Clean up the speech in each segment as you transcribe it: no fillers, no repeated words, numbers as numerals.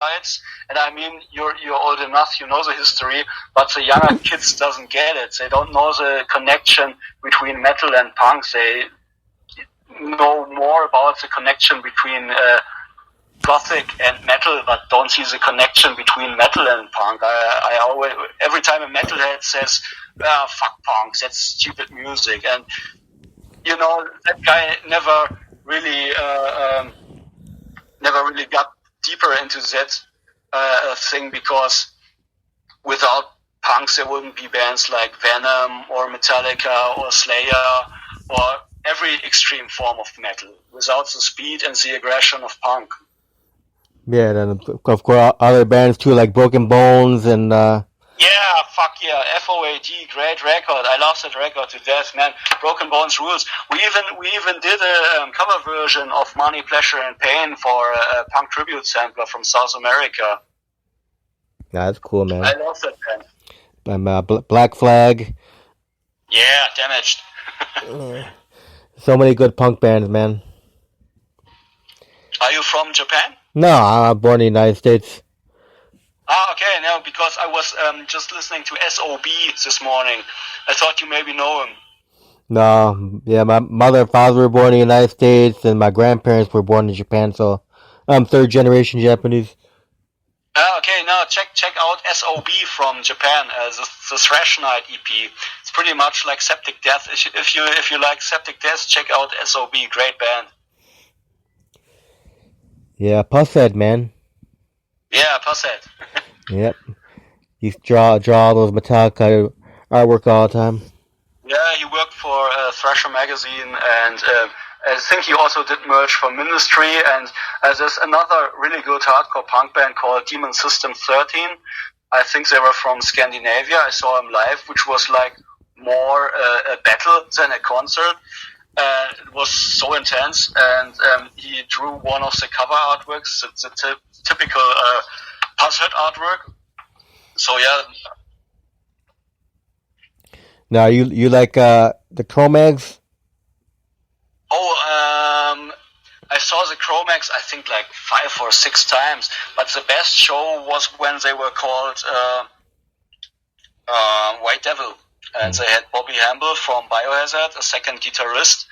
And I mean, you're old enough, you know the history, but the younger kids doesn't get it. They don't know the connection between metal and punk. They know more about the connection between gothic and metal, but don't see the connection between metal and punk. I always, every time a metalhead says, "Fuck punk, that's stupid music," and you know that guy never really got deeper into that thing, because without punks there wouldn't be bands like Venom or Metallica or Slayer or every extreme form of metal without the speed and the aggression of punk. Yeah, then of course other bands too, like Broken Bones and Yeah, fuck yeah, FOAD, great record. I love that record to death, man. Broken Bones rules. We even did a cover version of Money, Pleasure and Pain for a punk tribute sampler from South America. yeah, that's cool, man. I love that band. And Black Flag. Yeah, Damaged. So many good punk bands, man. Are you from Japan? No, I'm born in the United States. Okay, no, because I was just listening to SOB this morning. I thought you maybe know him. No, yeah, my mother and father were born in the United States, and my grandparents were born in Japan, so I'm third generation Japanese. Okay, now check out SOB from Japan, the Thrash Night EP. It's pretty much like Septic Death. If you like Septic Death, check out SOB. Great band. Yeah, Pushead, man. Yeah, Pushead. Yep. You draw all those Metallica artwork all the time. Yeah, he worked for Thrasher magazine, and I think he also did merch for Ministry. And there's another really good hardcore punk band called Demon System 13. I think they were from Scandinavia. I saw him live, which was like more a battle than a concert. It was so intense, and he drew one of the cover artworks, the typical Pushead artwork. So yeah. Now you like the Cro-Mags? Oh, I saw the Cro-Mags I think like 5 or 6 times, but the best show was when they were called White Devil, and they had Bobby Hamble from Biohazard, a second guitarist,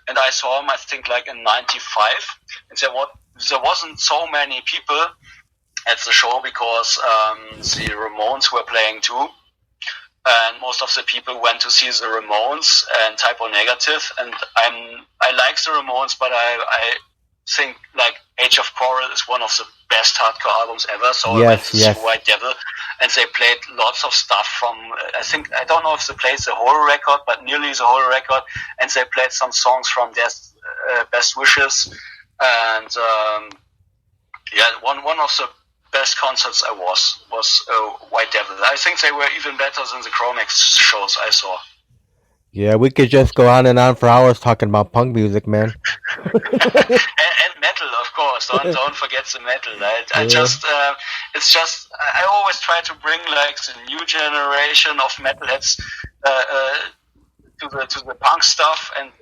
and I saw him I think like in '95, and there wasn't so many people at the show because the Ramones were playing too. And most of the people went to see the Ramones and Type O Negative, and I like the Ramones, but I think like Age of Coral is one of the best hardcore albums ever. So I went to see White Devil, and they played lots of stuff from I don't know if they played the whole record, but nearly the whole record, and they played some songs from their Best Wishes, and yeah, one of the best concerts I was White Devil. I think they were even better than the Cro-Mags shows I saw. Yeah, we could just go on and on for hours talking about punk music, man. and metal, of course. Don't forget the metal. I always try to bring like the new generation of metalheads to the punk stuff. And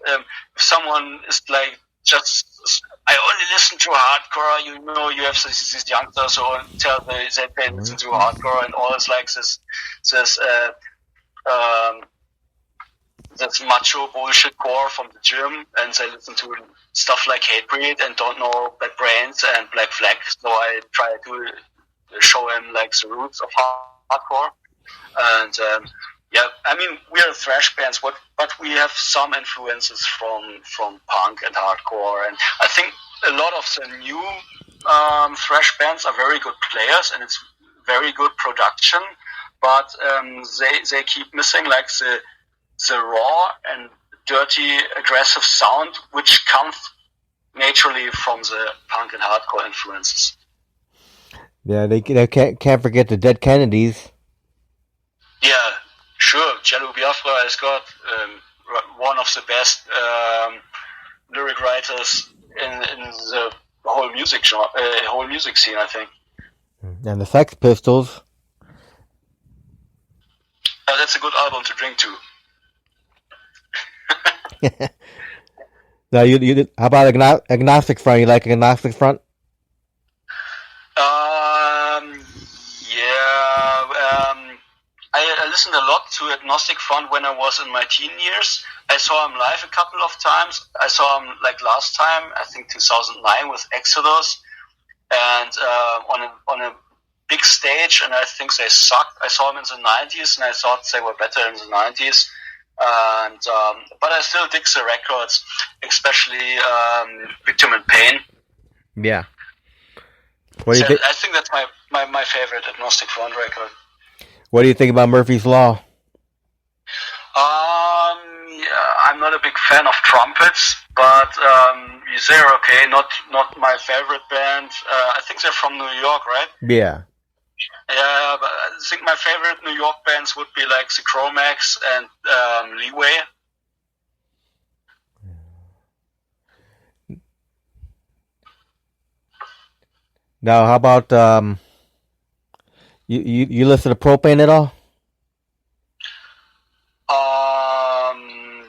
if someone is like just, I only listen to hardcore, you know, you have these youngsters who tell that they listen to hardcore, and all it's like this macho bullshit core from the gym, and they listen to stuff like Hatebreed and don't know Bad Brains and Black Flag. So I try to show him like the roots of hardcore. And yeah, I mean, we are thrash bands, but we have some influences from punk and hardcore. And I think a lot of the new thrash bands are very good players, and it's very good production, but they keep missing like the raw and dirty, aggressive sound, which comes naturally from the punk and hardcore influences. Yeah, they can't forget the Dead Kennedys. Yeah, sure. Jello Biafra has got one of the best lyric writers in the whole music genre, whole music scene, I think. And the Sex Pistols. That's a good album to drink to. Now, how about Agnostic Front? You like Agnostic Front? listened a lot to Agnostic Front when I was in my teen years. I saw him live a couple of times. I saw him like last time, I think 2009 with Exodus, and on a big stage, and I think they sucked. I saw them in the 90s, and I thought they were better in the 90s. And but I still dig the records, especially Victim in Pain. Yeah. What do you think? I think that's my favorite Agnostic Front record. What do you think about Murphy's Law? Yeah, I'm not a big fan of trumpets, but they're okay. Not my favorite band. I think they're from New York, right? Yeah. Yeah, but I think my favorite New York bands would be like the Chromax and Leeway. Now, how about you listen to Propane at all?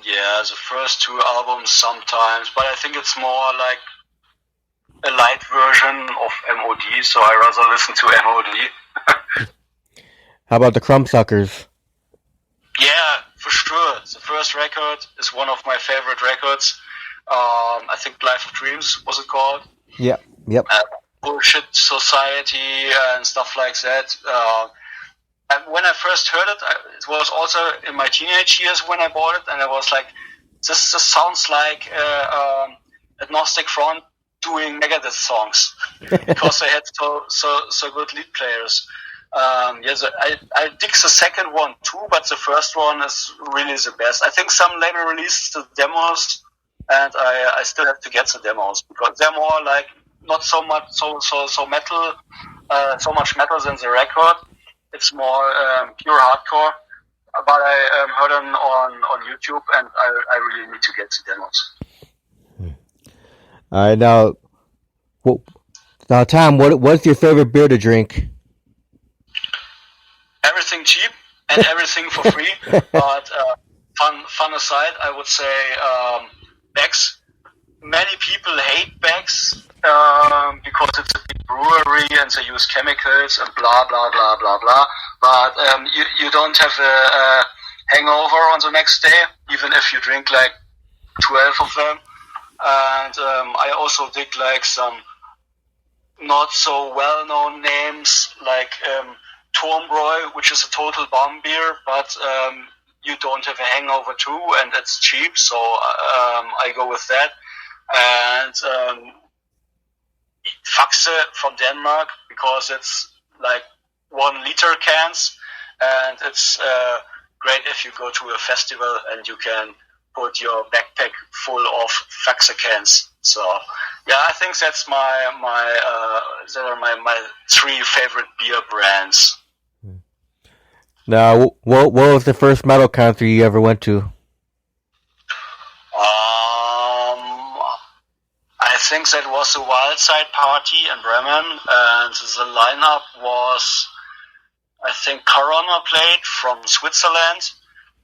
Yeah, the first two albums sometimes, but I think it's more like a light version of MOD, so I rather listen to MOD. How about the Crumbsuckers? Yeah, for sure. The first record is one of my favorite records. I think Life of Dreams was it called? Yep. Bullshit Society and stuff like that. And when I first heard it, it was also in my teenage years when I bought it, and I was like, this sounds like Agnostic Front doing Megadeth songs because they had so good lead players. Yes, I dig the second one too, but the first one is really the best. I think some label released the demos, and I still have to get the demos because they're more like not so much so metal, so much metal than the record. It's more pure hardcore, but I heard them on YouTube, and I really need to get the demos. All right, now, Tom, what's your favorite beer to drink? Everything cheap and everything for free. But fun aside, I would say Beck's. Many people hate Beck's because it's a big brewery and they use chemicals and blah blah blah blah blah. But you don't have a hangover on the next day, even if you drink like 12 of them. And I also dig like some not so well known names like Turmbräu, which is a total bomb beer, but you don't have a hangover too, and it's cheap, so I go with that. And Faxe from Denmark, because it's like 1 liter cans, and it's great if you go to a festival and you can put your backpack full of Faxe cans. So yeah, I think that's that are my 3 favorite beer brands. Now, what was the first metal concert you ever went to? I think that was the Wild Side Party in Bremen, and the lineup was, I think, Corona played from Switzerland,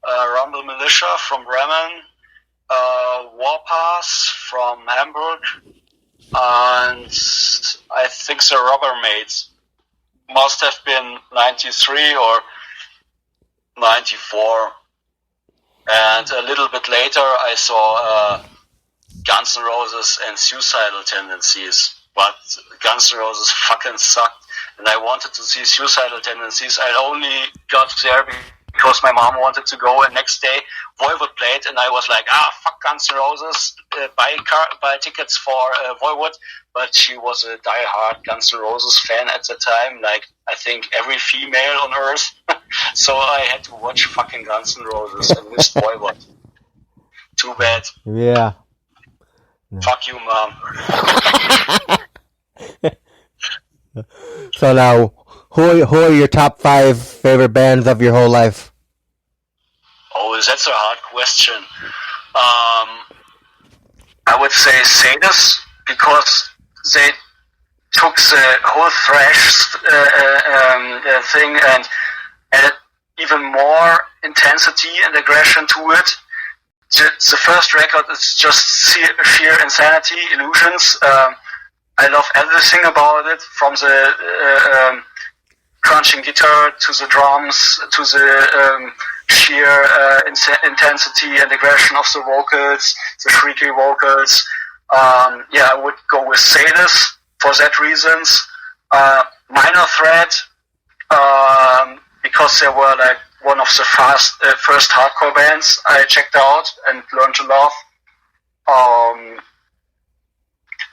Rumble Militia from Bremen, Warpath from Hamburg, and I think the Rubbermaids must have been 93 or 94. And a little bit later I saw Guns N' Roses and Suicidal Tendencies, but Guns N' Roses fucking sucked, and I wanted to see Suicidal Tendencies. I only got there because my mom wanted to go, and next day Voivod played, and I was like, fuck Guns N' Roses, buy tickets for Voivod. But she was a die-hard Guns N' Roses fan at the time, like I think every female on earth. So I had to watch fucking Guns N' Roses and missed Voivod. Too bad. Yeah. Fuck you, Mom. So now, who are your top 5 favorite bands of your whole life? Oh, that's a hard question. I would say Sadus, because they took the whole thrash thing and added even more intensity and aggression to it. The first record is just sheer insanity, illusions. I love everything about it, from the punching guitar to the drums to the sheer intensity and aggression of the vocals, the shrieky vocals. I would go with Sadis for that reasons. Minor Threat, because they were like one of the first hardcore bands I checked out and learned to love.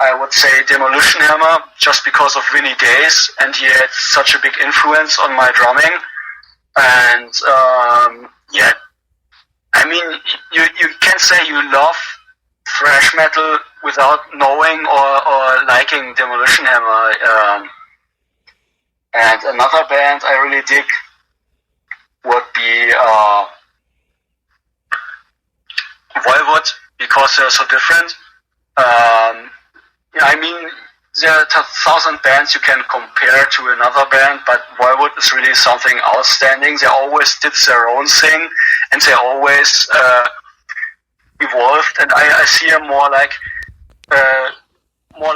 I would say Demolition Hammer, just because of Vinny Days, and he had such a big influence on my drumming. And I mean, you can say you love thrash metal without knowing or liking Demolition Hammer. And another band I really dig would be Voivod, because they're so different. I mean, there are 1,000 bands you can compare to another band, but Voivod is really something outstanding. They always did their own thing, and they always evolved. And I see them more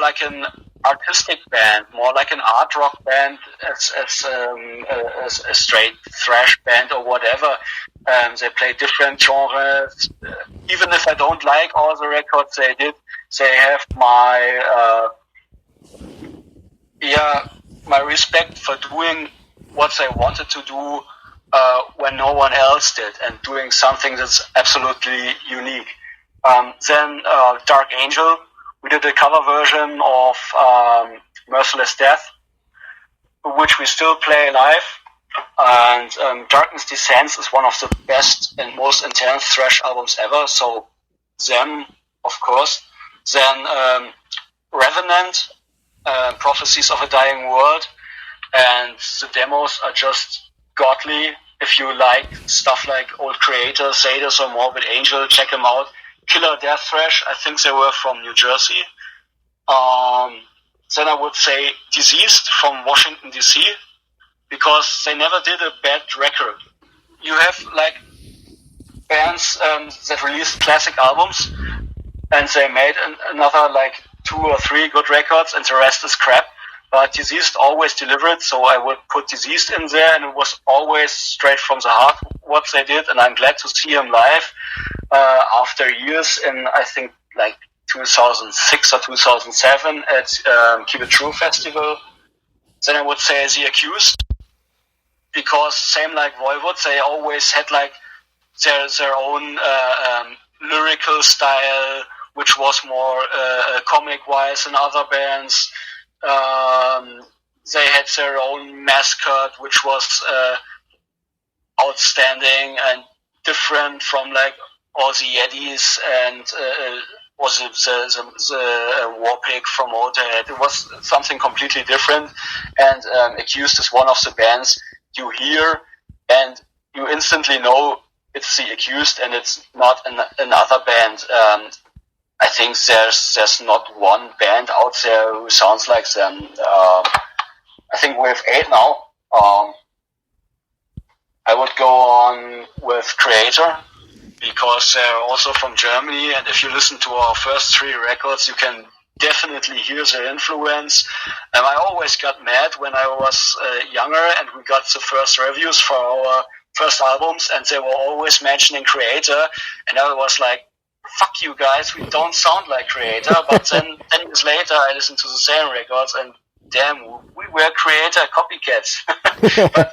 like an artistic band, more like an art rock band, as a straight thrash band or whatever. They play different genres. Even if I don't like all the records they did, they have my respect for doing what they wanted to do when no one else did, and doing something that's absolutely unique. Then Dark Angel, we did a cover version of Merciless Death, which we still play live. And Darkness Descends is one of the best and most intense thrash albums ever, so them, of course. Then Revenant, Prophecies of a Dying World, and the demos are just godly. If you like stuff like Old Creator, Sadis, or Morbid Angel, check them out. Killer Death Thrash, I think they were from New Jersey. Then I would say Diseased from Washington, D.C., because they never did a bad record. You have like bands that released classic albums, and they made another like 2 or 3 good records, and the rest is crap. But Diseased always delivered, so I would put Diseased in there, and it was always straight from the heart what they did, and I'm glad to see them live after years in, I think, like 2006 or 2007 at Keep It True Festival. Then I would say The Accused, because same like Voivod, they always had like their own lyrical style, which was more comic-wise than other bands. They had their own mascot, which was outstanding and different from like all the Yetis and was the Warpig from Motorhead. It was something completely different. And Accused is one of the bands you hear and you instantly know it's The Accused and it's not another band. I think there's not one band out there who sounds like them. I think we have 8 now. I would go on with Creator, because they're also from Germany, and if you listen to our first 3 records, you can definitely hear their influence. And I always got mad when I was younger and we got the first reviews for our first albums, and they were always mentioning Creator, and I was like, fuck you guys, we don't sound like Creator. But then 10 years later I listened to the same records and damn, we were Creator copycats. But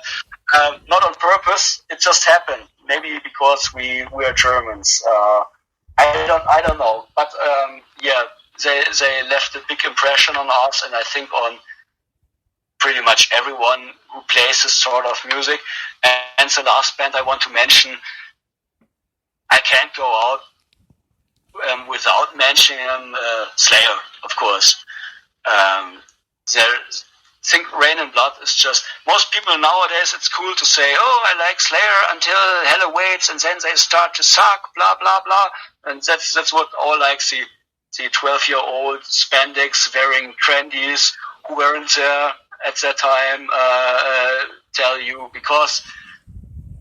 not on purpose, it just happened. Maybe because we were Germans. I don't know. But they left a big impression on us, and I think on pretty much everyone who plays this sort of music. And the last band I want to mention, I can't go out without mentioning Slayer, of course. I think Rain and Blood is just, most people nowadays, it's cool to say, oh, I like Slayer until hell awaits, and then they start to suck, blah, blah, blah. And that's what all like the 12-year-old spandex wearing trendies who weren't there at that time tell you, because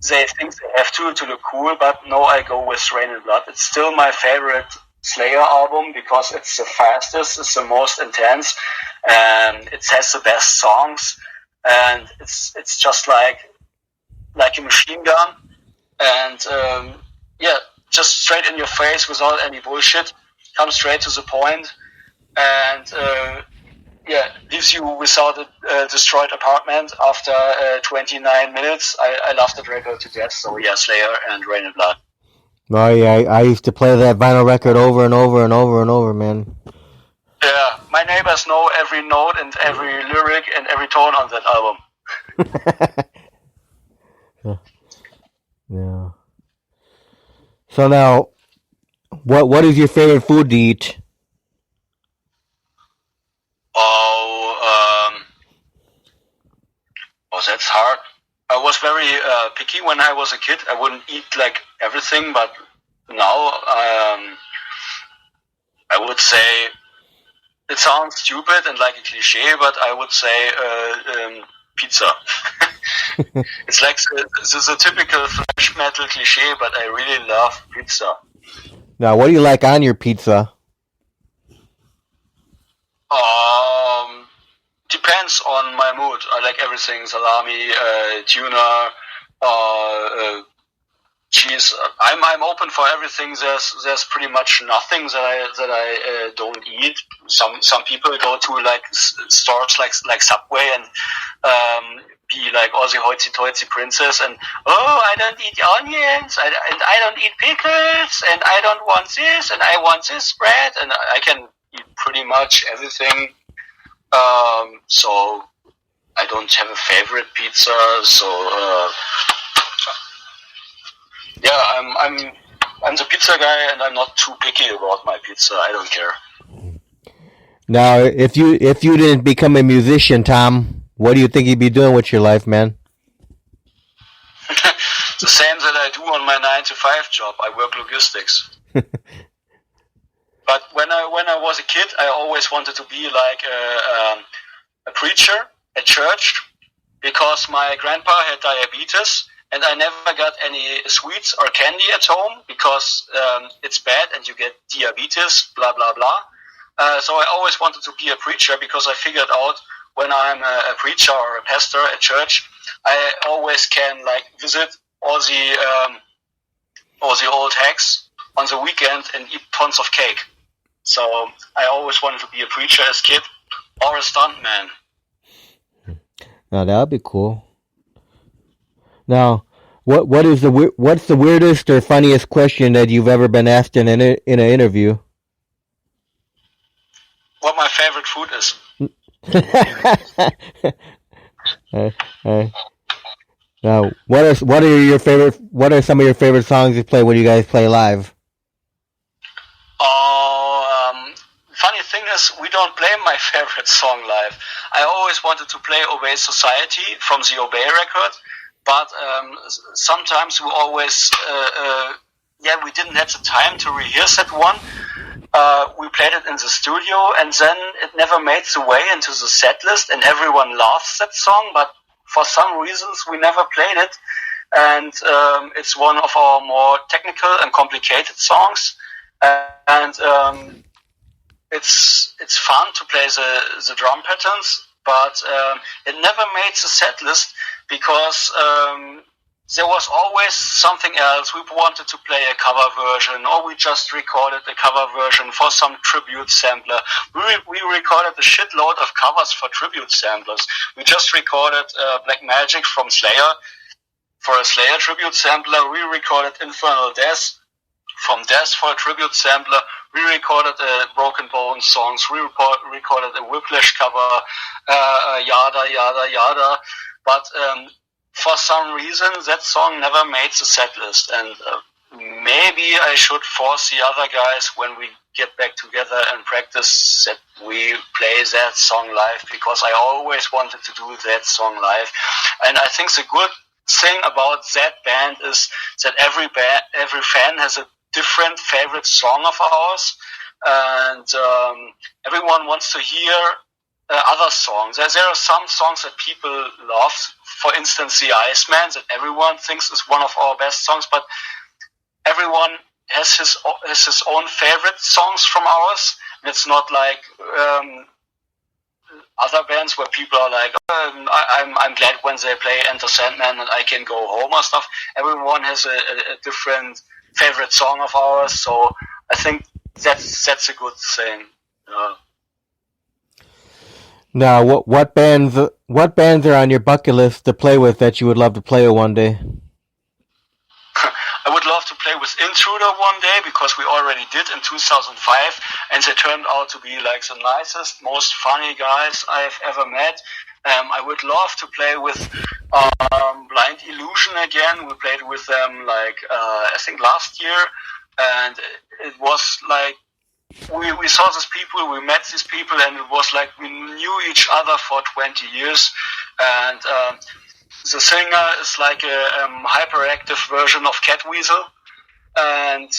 they think they have to look cool. But no, I go with Rain and Blood. It's still my favorite Slayer album because it's the fastest, it's the most intense, and it has the best songs. and it's just like a machine gun, and just straight in your face without any bullshit. Comes straight to the point, and leaves you without a destroyed apartment after 29 minutes. I love that record to death. So yeah, Slayer and Rain and Blood. Oh yeah, I used to play that vinyl record over and over and over and over, man. Yeah, my neighbors know every note and every lyric and every tone on that album. Yeah. So now, what is your favorite food to eat? That's hard. I was very picky when I was a kid. I wouldn't eat like everything, but now I would say, it sounds stupid and like a cliche, but I would say pizza. It's like this is a typical thrash metal cliche, but I really love pizza. Now, what do you like on your pizza? Depends on my mood. I like everything: salami, tuna, cheese. I'm open for everything. There's pretty much nothing that I don't eat. Some people go to like stores like Subway and be like Aussie hoity-toity princess and I don't eat onions and I don't eat pickles and I don't want this and I want this bread, and I can eat pretty much everything. So I don't have a favorite pizza. So I'm the pizza guy, and I'm not too picky about my pizza. I don't care. Now, if you didn't become a musician, Tom, what do you think you'd be doing with your life, man? The same that I do on my 9-to-5 job. I work logistics. But when I was a kid, I always wanted to be like a preacher at church, because my grandpa had diabetes, and I never got any sweets or candy at home because it's bad and you get diabetes, blah, blah, blah. So I always wanted to be a preacher, because I figured out when I'm a preacher or a pastor at church, I always can like visit all the old hags on the weekend and eat tons of cake. So I always wanted to be a preacher as a kid, or a stuntman. Now that would be cool. Now, what's the weirdest or funniest question that you've ever been asked in an interview? What my favorite food is. Now, what are some of your favorite songs to play when you guys play live? Funny thing is, we don't play my favorite song live. I always wanted to play Obey Society from the Obey record, but sometimes we always, we didn't have the time to rehearse that one. We played it in the studio, and then it never made the way into the set list, and everyone loves that song, but for some reasons we never played it, and it's one of our more technical and complicated songs, and it's fun to play the drum patterns, but it never made the set list because there was always something else. We wanted to play a cover version, or we just recorded a cover version for some tribute sampler. We recorded a shitload of covers for tribute samplers. We just recorded Black Magic from Slayer for a Slayer tribute sampler. We recorded Infernal Death from Death for a tribute sampler. We recorded Broken Bones songs. We recorded a Whiplash cover, yada, yada, yada. But for some reason, that song never made the set list. And maybe I should force the other guys, when we get back together and practice, that we play that song live, because I always wanted to do that song live. And I think the good thing about that band is that every fan has a different favorite song of ours, and everyone wants to hear other songs. There are some songs that people love, for instance The Iceman, that everyone thinks is one of our best songs, but everyone has his own favorite songs from ours. And it's not like other bands where people are like, I'm glad when they play Enter Sandman and I can go home or stuff. Everyone has a different favorite song of ours, so I think that's a good thing. Now, what bands are on your bucket list to play with that you would love to play with one day? I would love to play with Intruder one day because we already did in 2005, and they turned out to be like the nicest, most funny guys I've ever met. I would love to play with Blind Illusion again. We played with them like I think last year, and it was like we saw these people, we met these people, and it was like we knew each other for 20 years, and the singer is like a hyperactive version of Catweasel, and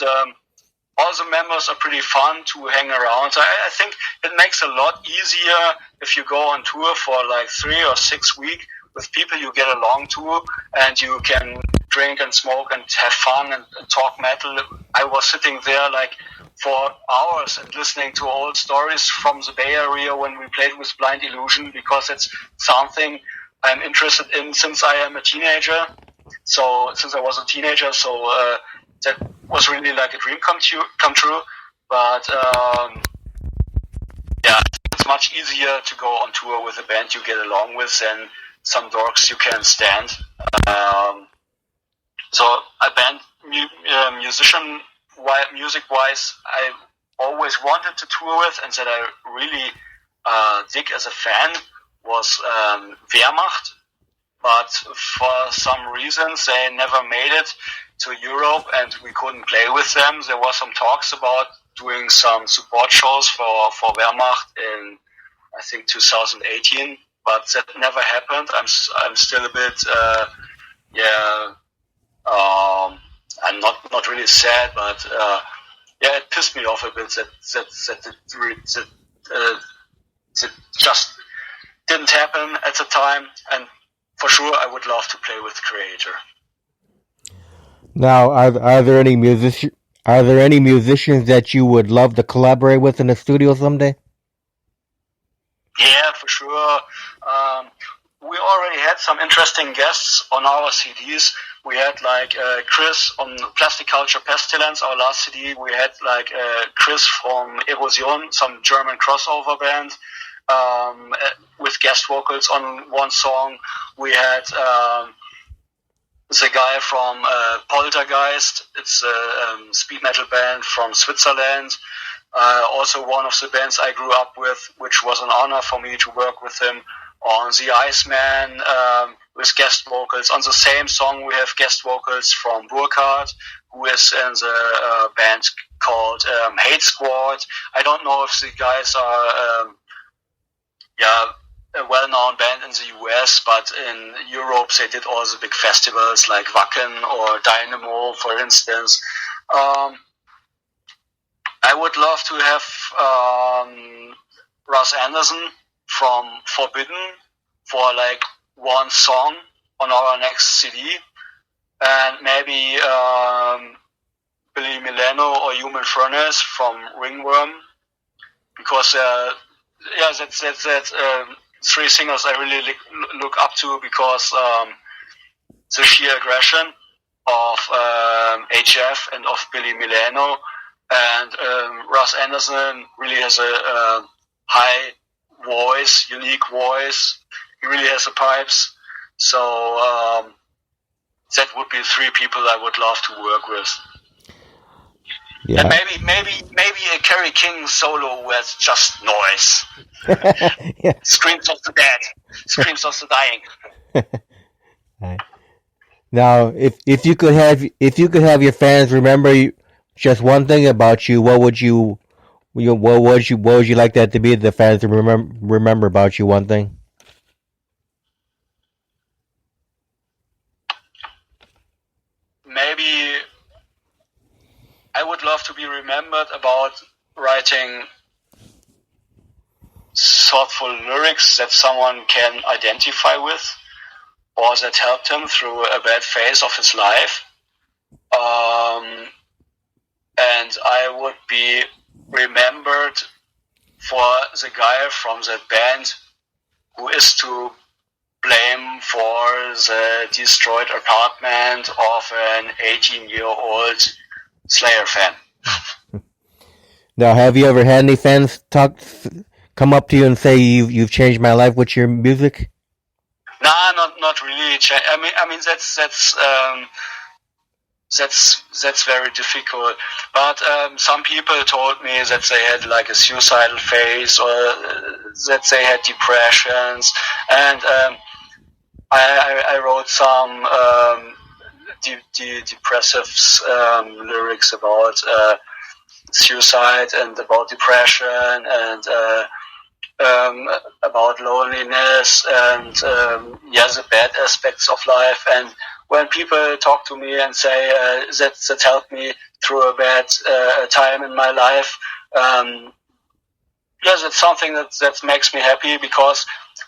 all the members are pretty fun to hang around. So I think it makes a lot easier if you go on tour for like 3 or 6 weeks with people you get along to, and you can drink and smoke and have fun and talk metal. I was sitting there like for hours and listening to old stories from the Bay Area when we played with Blind Illusion, because it's something I'm interested in since I am a teenager. So since I was a teenager, so that was really like a dream come true. But yeah, it's much easier to go on tour with a band you get along with than some dorks you can't stand. So a band music-wise, I always wanted to tour with, and that I really dig as a fan was Wehrmacht, but for some reasons they never made it to Europe and we couldn't play with them. There were some talks about doing some support shows for Wehrmacht in I think 2018, but that never happened. I'm still a bit I'm not really sad, but yeah, it pissed me off a bit that just didn't happen at the time, and for sure I would love to play with Creator. Now, are there any musicians that you would love to collaborate with in the studio someday? Yeah, for sure. We already had some interesting guests on our CDs. We had like Chris on Plastic Culture Pestilence, our last CD. We had like Chris from Erosion, some German crossover band, with guest vocals on one song. We had the guy from Poltergeist. It's a speed metal band from Switzerland. Also one of the bands I grew up with, which was an honor for me to work with him on The Iceman, with guest vocals. On the same song we have guest vocals from Burkhardt, who is in the band called Hate Squad. I don't know if the guys are a well-known band in the US, but in Europe they did all the big festivals like Wacken or Dynamo, for instance. I would love to have Russ Anderson from Forbidden for like one song on our next CD, and maybe Billy Milano or Human Furnace from Ringworm, because that's three singers I really look up to, because the sheer aggression of HF and of Billy Milano, and Russ Anderson really has a high voice, unique voice. He really has the pipes. So that would be three people I would love to work with. Yeah. And maybe a Kerry King solo where it's just noise. Yeah. Screams of the dead, screams of the dying. Right. Now, if you could have your fans remember just one thing about you, what would you like that to be? The fans to remember about you one thing. Maybe I would love to be remembered about writing thoughtful lyrics that someone can identify with, or that helped him through a bad phase of his life. And I would be remembered for the guy from that band who is to blame for the destroyed apartment of an 18-year-old Slayer fan. Now, have you ever had any fans come up to you and say you've changed my life with your music? Nah, not really. I mean that's very difficult. But some people told me that they had like a suicidal phase, or that they had depressions, and I wrote some depressive lyrics about suicide and about depression and about loneliness and the bad aspects of life. And when people talk to me and say that helped me through a bad time in my life, that's something that makes me happy, because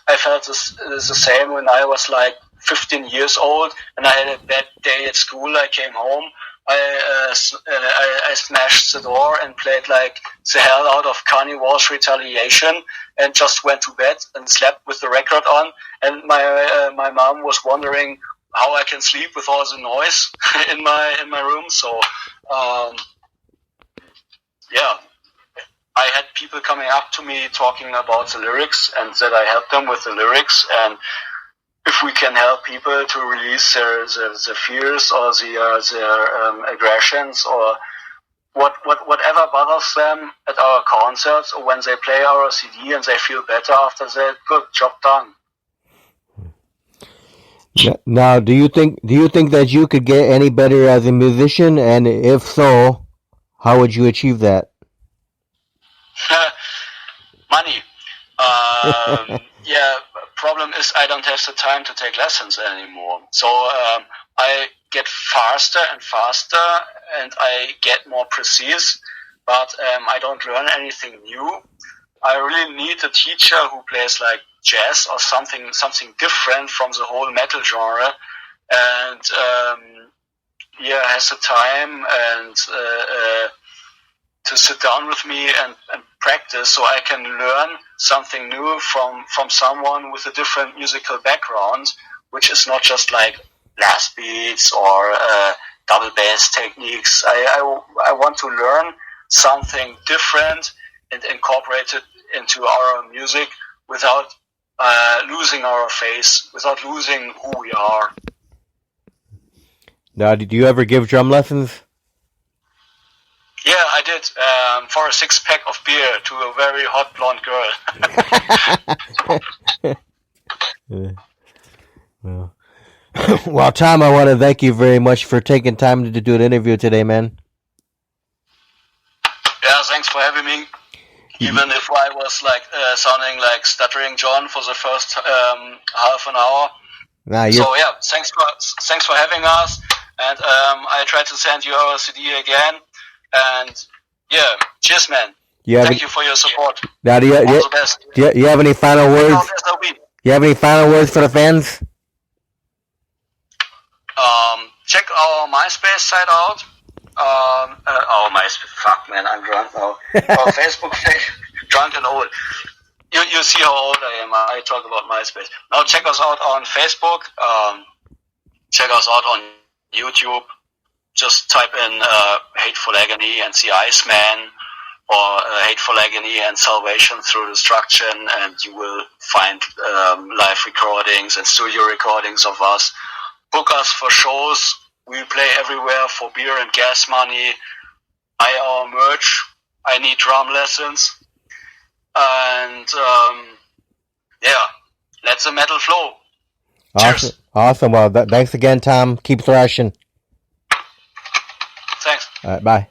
I felt the same when I was like 15 years old and I had a bad day at school. I came home, I smashed the door and played like the hell out of Carnival's Retaliation and just went to bed and slept with the record on. And my mom was wondering how I can sleep with all the noise in my room. So I had people coming up to me talking about the lyrics, and that I helped them with the lyrics. And if we can help people to release their fears or their aggressions or whatever bothers them at our concerts or when they play our CD and they feel better after that, good job done. Now, do you think that you could get any better as a musician? And if so, how would you achieve that? Money. Problem is I don't have the time to take lessons anymore. So I get faster and faster and I get more precise, but I don't learn anything new. I really need a teacher who plays like jazz or something different from the whole metal genre, and has the time and to sit down with me and practice, so I can learn something new from someone with a different musical background, which is not just like blast beats or double bass techniques. I want to learn something different and incorporate it into our music without losing our face, without losing who we are. Now, did you ever give drum lessons? Yeah, I did, for a 6-pack of beer to a very hot blonde girl. Well, Tom, I want to thank you very much for taking time to do an interview today, man. Yeah, thanks for having me. Even if I was like sounding like Stuttering John for the first half an hour. So yeah, thanks for having us, and I tried to send you our CD again. And yeah, cheers, man. Thank you for your support. Now, do you have any final words? You have any final words for the fans? Check our MySpace site out. Our MySpace. Fuck, man, I'm drunk now. Our Facebook page, drunk and old. You see how old I am. I talk about MySpace. Now check us out on Facebook. Check us out on YouTube. Just type in Hateful Agony and see Iceman, or Hateful Agony and Salvation Through Destruction, and you will find live recordings and studio recordings of us. Book us for shows. We play everywhere for beer and gas money. Buy our merch. I need drum lessons. And let the metal flow. Awesome. Cheers. Awesome. Well, thanks again, Tom. Keep thrashing. Thanks. All right, bye.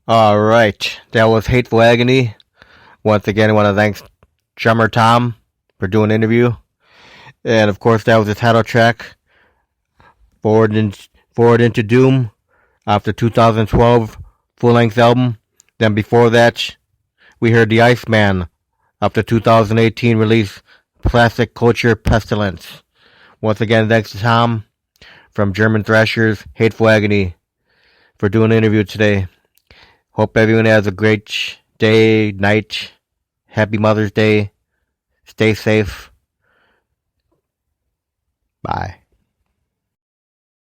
All right, that was Hateful Agony. Once again, I want to thank drummer Tom for doing the interview. And of course, that was the title track, Forward into Doom, off the 2012 full-length album. Then before that, we heard The Iceman, off the 2018 release, Plastic Culture Pestilence. Once again, thanks to Tom from German Thrashers, Hateful Agony, for doing the interview today. Hope everyone has a great day, night. Happy Mother's Day. Stay safe. Bye.